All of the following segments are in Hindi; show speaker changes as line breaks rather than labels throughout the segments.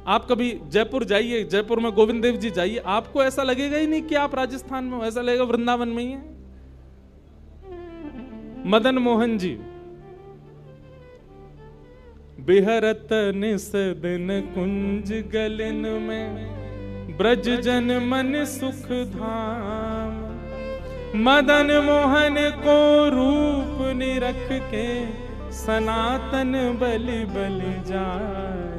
आप कभी जयपुर जाइए, जयपुर में गोविंद देव जी जाइए, आपको ऐसा लगेगा ही नहीं कि आप राजस्थान में हो, ऐसा लगेगा वृंदावन में ही है। मदन मोहन जी बिहरत निस दिन कुंज गलिन में, ब्रज जन मन सुख धाम। मदन मोहन को रूप निरख के, सनातन बलि बलि जाए,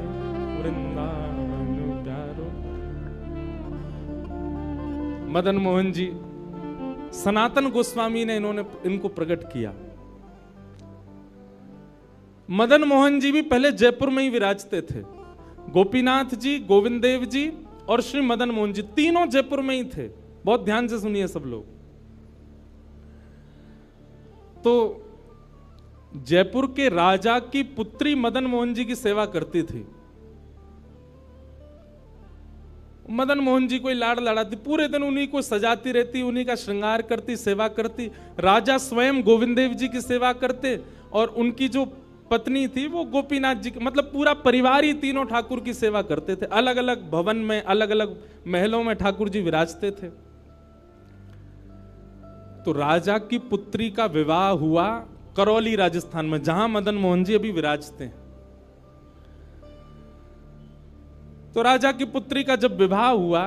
वृंदावन प्यारो। मदन मोहन जी सनातन गोस्वामी ने इनको प्रकट किया। मदन मोहन जी भी पहले जयपुर में ही विराजते थे। गोपीनाथ जी, गोविंद देव जी और श्री मदन मोहन जी तीनों जयपुर में ही थे। बहुत ध्यान से सुनिए सब लोग। तो जयपुर के राजा की पुत्री मदन मोहन जी की सेवा करती थी। मदन मोहन जी कोई लाड़ लड़ाती, पूरे दिन उन्हीं को सजाती रहती, उन्हीं का श्रृंगार करती, सेवा करती। राजा स्वयं गोविंद देव जी की सेवा करते और उनकी जो पत्नी थी वो गोपीनाथ जी की, मतलब पूरा परिवार ही तीनों ठाकुर की सेवा करते थे। अलग अलग भवन में, अलग अलग महलों में ठाकुर जी विराजते थे। तो राजा की पुत्री का विवाह हुआ करौली राजस्थान में, जहां मदन मोहन जी अभी विराजते हैं। तो राजा की पुत्री का जब विवाह हुआ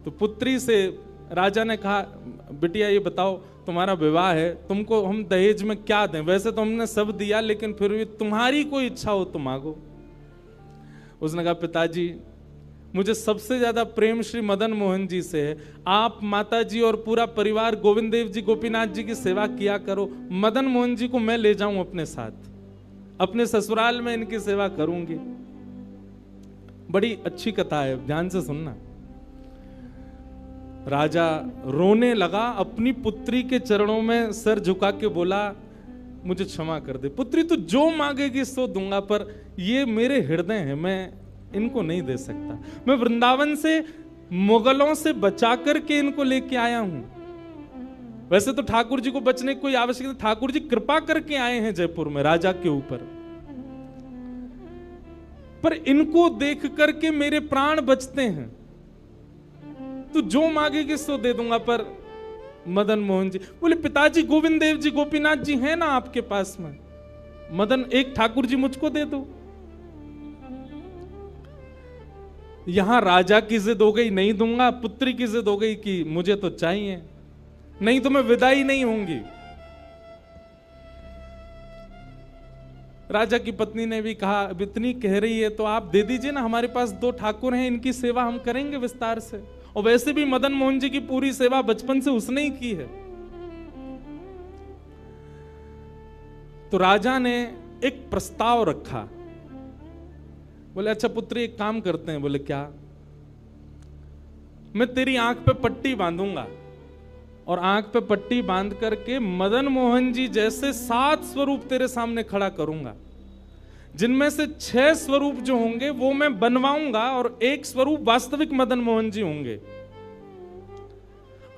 तो पुत्री से राजा ने कहा, बिटिया ये बताओ तुम्हारा विवाह है, तुमको हम दहेज में क्या दें? वैसे तो हमने सब दिया, लेकिन फिर भी तुम्हारी कोई इच्छा हो तो मांगो। उसने कहा, पिताजी मुझे सबसे ज्यादा प्रेम श्री मदन मोहन जी से है। आप माता जी और पूरा परिवार गोविंद देव जी, गोपीनाथ जी की सेवा किया करो। मदन मोहन जी को मैं ले जाऊं अपने साथ, अपने ससुराल में इनकी सेवा करूंगी। बड़ी अच्छी कथा है, ध्यान से सुनना। राजा रोने लगा, अपनी पुत्री के चरणों में सर झुका के बोला, मुझे क्षमा कर दे पुत्री, तू जो मांगेगी सो दूंगा, पर ये मेरे हृदय हैं, मैं इनको नहीं दे सकता। मैं वृंदावन से मुगलों से बचा करके इनको लेके आया हूं। वैसे तो ठाकुर जी को बचने की कोई आवश्यकता, ठाकुर जी कृपा करके आए हैं जयपुर में राजा के ऊपर, पर इनको देख करके मेरे प्राण बचते हैं। तू जो मांगेगी सो दे दूंगा। पर मदन मोहन जी बोले, पिताजी गोविंद देव जी, गोपीनाथ जी हैं ना आपके पास में, मदन एक ठाकुर जी मुझको दे दो। यहां राजा की जिद हो गई, नहीं दूंगा। पुत्री की जिद हो गई कि मुझे तो चाहिए, नहीं तो मैं विदाई नहीं होंगी। राजा की पत्नी ने भी कहा, अब इतनी कह रही है तो आप दे दीजिए ना, हमारे पास 2 ठाकुर हैं, इनकी सेवा हम करेंगे विस्तार से। और वैसे भी मदन मोहन जी की पूरी सेवा बचपन से उसने ही की है। तो राजा ने एक प्रस्ताव रखा। बोले, अच्छा पुत्री एक काम करते हैं। बोले, क्या? मैं तेरी आंख पे पट्टी बांधूंगा और आंख पे पट्टी बांध करके मदन मोहन जी जैसे 7 स्वरूप तेरे सामने खड़ा करूंगा, जिनमें से 6 स्वरूप जो होंगे वो मैं बनवाऊंगा और 1 स्वरूप वास्तविक मदन मोहन जी होंगे।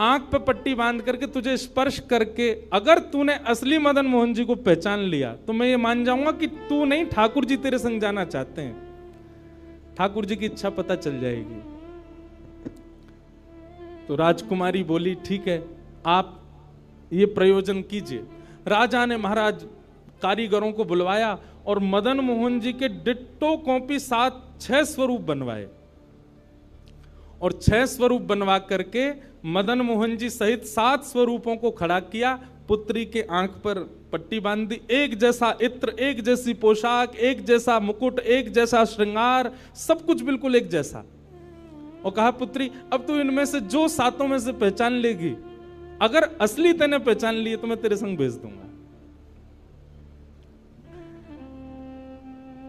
आंख पे पट्टी बांध करके तुझे स्पर्श करके अगर तूने असली मदन मोहन जी को पहचान लिया तो मैं ये मान जाऊंगा कि तू नहीं, ठाकुर जी तेरे संग जाना चाहते हैं। ठाकुर जी की इच्छा पता चल जाएगी। तो राजकुमारी बोली, ठीक है, आप ये प्रयोजन कीजिए। राजा ने महाराज कारीगरों को बुलवाया और मदन मोहन जी के डिट्टो कॉपी 6 स्वरूप बनवाए और 6 स्वरूप बनवा करके मदन मोहन जी सहित 7 स्वरूपों को खड़ा किया। पुत्री के आंख पर पट्टी बांध दी, एक जैसा इत्र, एक जैसी पोशाक, एक जैसा मुकुट, एक जैसा श्रृंगार, सब कुछ बिल्कुल एक जैसा। और कहा, पुत्री अब तू इनमें से जो 7 में से पहचान लेगी, अगर असली तूने पहचान लिए तो मैं तेरे संग भेज दूंगा।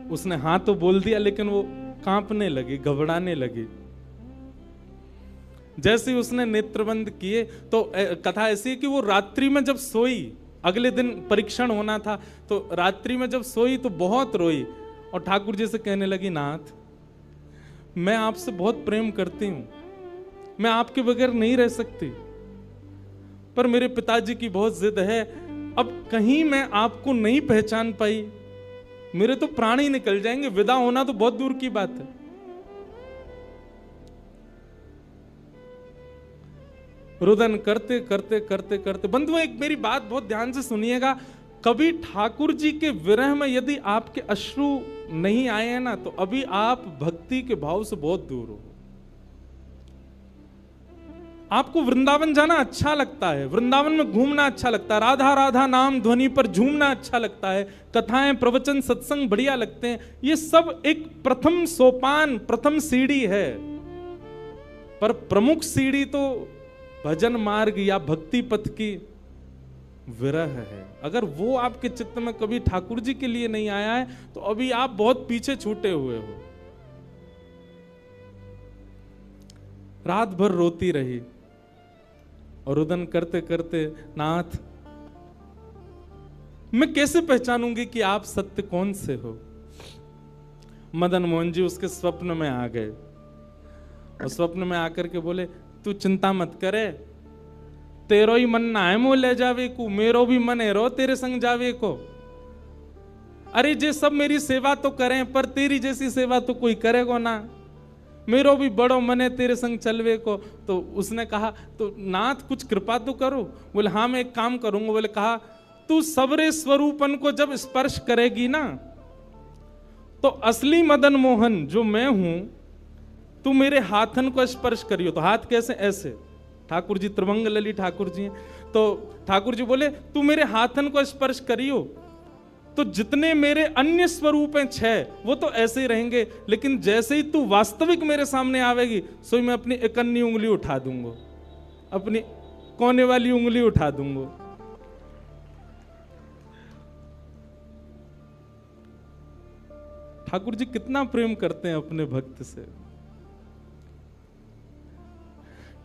उसने हाँ तो बोल दिया, लेकिन वो कांपने लगी, घबराने लगी। जैसे ही उसने नेत्रबंद किए तो कथा ऐसी है कि वो रात्रि में जब सोई, अगले दिन परीक्षण होना था, तो रात्रि में जब सोई तो बहुत रोई और ठाकुर जी से कहने लगी, नाथ मैं आपसे बहुत प्रेम करती हूं, मैं आपके बगैर नहीं रह सकती, पर मेरे पिताजी की बहुत जिद है। अब कहीं मैं आपको नहीं पहचान पाई, मेरे तो प्राण ही निकल जाएंगे, विदा होना तो बहुत दूर की बात है। रुदन करते करते करते करते बंधुओं, एक मेरी बात बहुत ध्यान से सुनिएगा, कभी ठाकुर जी के विरह में यदि आपके अश्रु नहीं आए हैं ना, तो अभी आप भक्ति के भाव से बहुत दूर हो। आपको वृंदावन जाना अच्छा लगता है, वृंदावन में घूमना अच्छा लगता है, राधा राधा नाम ध्वनि पर झूमना अच्छा लगता है, कथाएं प्रवचन सत्संग बढ़िया लगते हैं, ये सब एक प्रथम सोपान, प्रथम सीढ़ी है। पर प्रमुख सीढ़ी तो भजन मार्ग या भक्ति पथ की विरह है। अगर वो आपके चित्त में कभी ठाकुर जी के लिए नहीं आया है, तो अभी आप बहुत पीछे छूटे हुए हो। रात भर रोती रही और रुदन करते करते, नाथ मैं कैसे पहचानूंगी कि आप सत्य कौन से हो। मदन मोहन जी उसके स्वप्न में आ गए और स्वप्न में आकर के बोले, तू चिंता मत करे, तेरो ही मन ना है मो ले जावे को, मेरो भी मन है रो तेरे संग जावे को। अरे जे सब मेरी सेवा तो करें, पर तेरी जैसी सेवा तो कोई करेगा ना, मेरो भी बड़ो मन है तेरे संग चलवे को। तो उसने कहा, तो नाथ कुछ कृपा तो करो। बोले हाँ मैं एक काम करूंगा। बोले कहा, तू सबरे स्वरूपन को जब स्पर्श करेगी ना, तो असली मदन मोहन जो मैं हूं, तू मेरे हाथन को स्पर्श करियो। तो हाथ कैसे? ऐसे। ठाकुर जी त्रिभंग लली ठाकुर जी हैं। तो ठाकुर जी बोले, तू मेरे हाथन को स्पर्श करियो, तो जितने मेरे अन्य स्वरूप हैं 6, वो तो ऐसे ही रहेंगे, लेकिन जैसे ही तू वास्तविक मेरे सामने आवेगी, सो मैं अपनी इकन्नी उंगली उठा दूंगा, अपनी कोने वाली उंगली उठा दूंगा। ठाकुर जी कितना प्रेम करते हैं अपने भक्त से।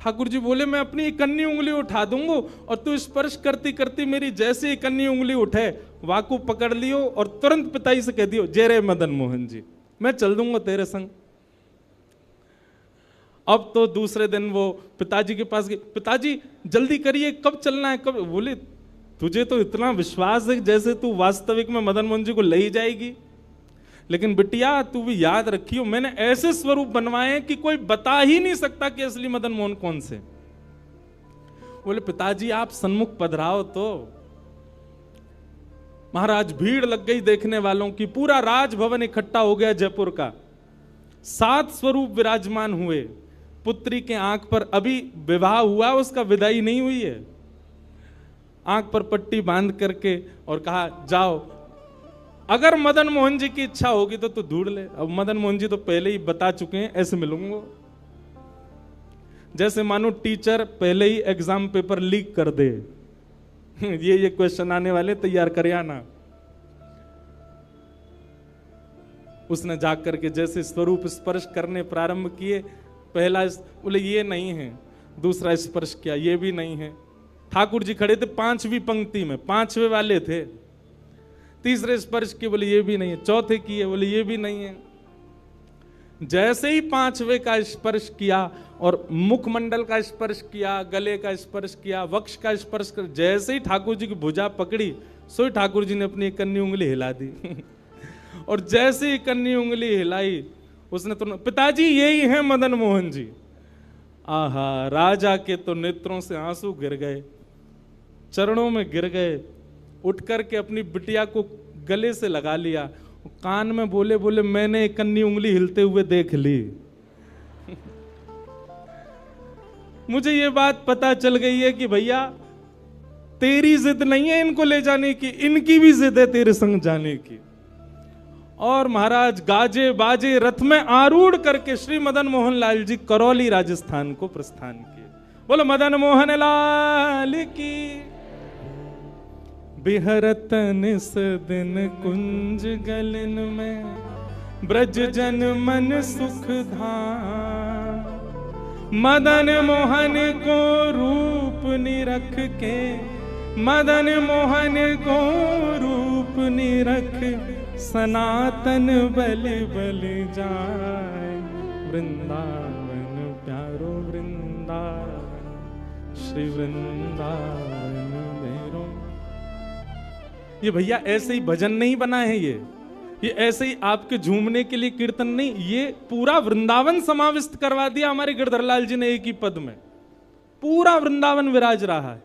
ठाकुर जी बोले, मैं अपनी इकन्नी उंगली उठा दूंगा और तू स्पर्श करती करती मेरी जैसे इकन्नी उंगली उठे, वाकू पकड़ लियो और तुरंत पिताजी से कह दियो, जय रे मदन मोहन जी, मैं चल दूंगा तेरे संग। अब तो दूसरे दिन वो पिताजी के पास गए, पिताजी जल्दी करिए, कब चलना है, कब? बोले, तुझे तो इतना विश्वास है जैसे तू वास्तविक में मदन मोहन जी को ले ही जाएगी, लेकिन बिटिया तू भी याद रखियो, मैंने ऐसे स्वरूप बनवाए हैं कि कोई बता ही नहीं सकता कि असली मदन मोहन कौन से। बोले, पिताजी आप सन्मुख पधराओ। तो महाराज भीड़ लग गई देखने वालों की, पूरा राजभवन इकट्ठा हो गया जयपुर का। 7 स्वरूप विराजमान हुए। पुत्री के आंख पर अभी विवाह हुआ, उसका विदाई नहीं हुई है, आंख पर पट्टी बांध करके और कहा, जाओ अगर मदन मोहन जी की इच्छा होगी तो तू ढूंढ ले। अब मदन मोहन जी तो पहले ही बता चुके हैं, ऐसे मिलूंगा। जैसे मानो टीचर पहले ही एग्जाम पेपर लीक कर दे, ये क्वेश्चन आने वाले, तैयार कर आना। उसने जाकर के जैसे स्वरूप स्पर्श करने प्रारंभ किए, पहला बोले ये नहीं है, दूसरा स्पर्श किया, ये भी नहीं है। ठाकुर जी खड़े थे 5वीं पंक्ति में, 5वें वाले थे। तीसरे स्पर्श किए, बोले ये भी नहीं है। चौथे किए, बोले ये भी नहीं है। जैसे ही 5वें का स्पर्श किया और मुखमंडल का स्पर्श किया, गले का स्पर्श किया, वक्ष का स्पर्श कर, जैसे ही ठाकुर जी की भुजा पकड़ी, सो ही ठाकुर जी ने अपनी एक कन्नी उंगली हिला दी। और जैसे ही कन्नी उंगली हिलाई, उसने तो, पिताजी यही है मदन मोहन जी। आहा, राजा के तो नेत्रों से आंसू गिर गए, चरणों में गिर गए, उठ करके अपनी बिटिया को गले से लगा लिया, कान में बोले, बोले मैंने एक कन्नी उंगली हिलते हुए देख ली। मुझे ये बात पता चल गई है कि भैया तेरी जिद नहीं है इनको ले जाने की, इनकी भी जिद है तेरे संग जाने की। और महाराज गाजे बाजे रथ में आरूढ़ करके श्री मदन मोहन लाल जी करौली राजस्थान को प्रस्थान किए। बोलो मदन मोहन लाल की। बिहरत निस दिन कुंज गलन में, ब्रज जन मन सुख धाम। मदन मोहन को रूप निरख के, मदन मोहन को रूप निरख, सनातन बल बल जाए। वृंदावन प्यारो वृंदावन, श्री वृंदावन मेरो। ये भैया ऐसे ही भजन नहीं बना है, ये ऐसे ही आपके झूमने के लिए कीर्तन नहीं, ये पूरा वृंदावन समाविष्ट करवा दिया हमारे गिरधर लाल जी ने एक ही पद में। पूरा वृंदावन विराज रहा है।